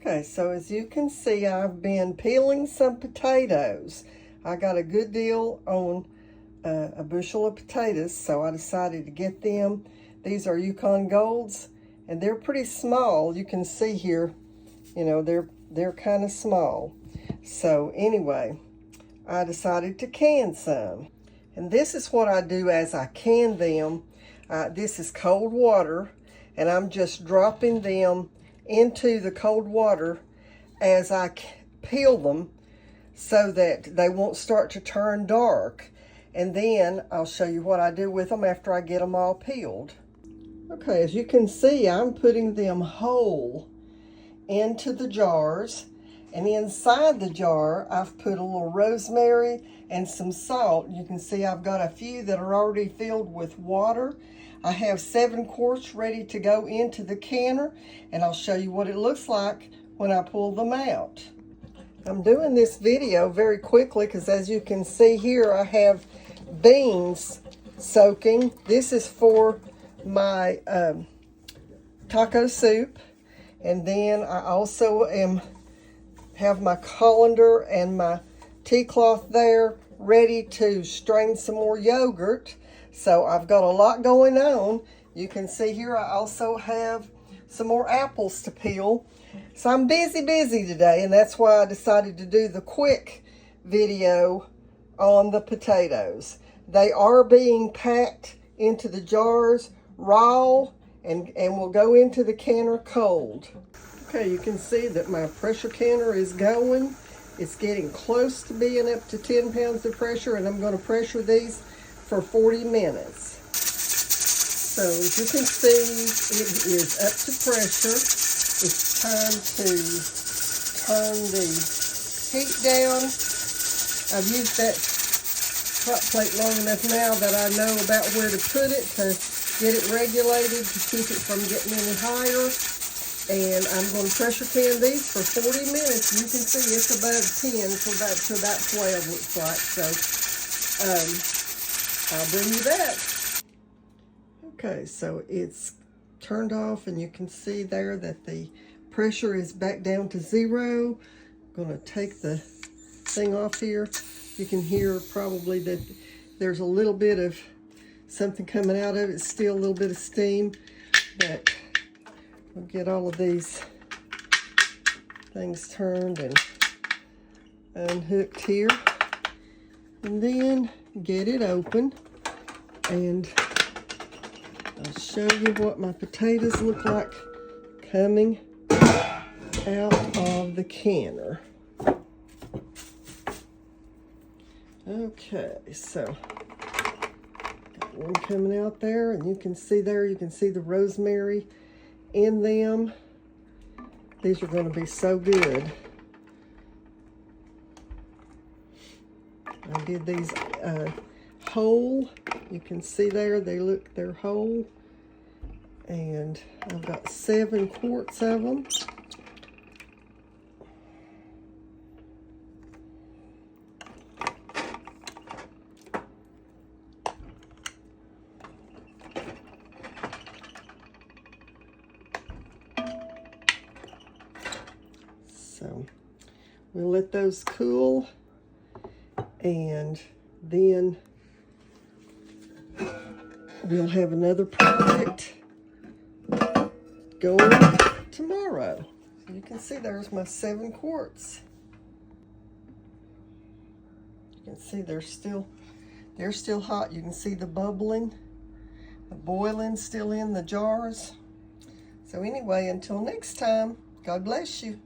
Okay, so as you can see, I've been peeling some potatoes. I got a good deal on a bushel of potatoes, so I decided to get them. These are Yukon Golds, and they're pretty small. You can see here, you know, they're kind of small. So anyway, I decided to can some. And this is what I do as I can them. This is cold water, and I'm just dropping them into the cold water as I peel them so that they won't start to turn dark. And then I'll show you what I do with them after I get them all peeled. Okay, as you can see, I'm putting them whole into the jars. And inside the jar, I've put a little rosemary and some salt. You can see I've got a few that are already filled with water. I have 7 quarts ready to go into the canner, and I'll show you what it looks like when I pull them out. I'm doing this video very quickly because as you can see here, I have beans soaking. This is for my taco soup. And then I also have my colander and my tea cloth there ready to strain some more yogurt. So I've got a lot going on. You can see here I also have some more apples to peel. So I'm busy today, and that's why I decided to do the quick video on the potatoes. They are being packed into the jars raw and will go into the canner cold. Okay, you can see that my pressure canner is going. It's getting close to being up to 10 pounds of pressure, and I'm going to pressure these for 40 minutes. So as you can see, it is up to pressure. It's time to turn the heat down. I've used that hot plate long enough now that I know about where to put it to get it regulated to keep it from getting any higher. And I'm going to pressure can these for 40 minutes. You can see it's above 10, so to about 12 looks like. So I'll bring you back. Okay, so it's turned off, and you can see there that the pressure is back down to 0. I'm going to take the thing off here. You can hear probably that there's a little bit of something coming out of it, still a little bit of steam, but we'll get all of these things turned and unhooked here, and then get it open, and I'll show you what my potatoes look like coming out of the canner. Okay, so one coming out there, and you can see the rosemary in them. These are going to be so good. I did these whole. You can see there, they're whole. And I've got 7 quarts of them. So we'll let those cool, and then we'll have another project going tomorrow. So you can see there's my 7 quarts. You can see they're still hot. You can see the bubbling, the boiling still in the jars. So anyway, until next time, God bless you.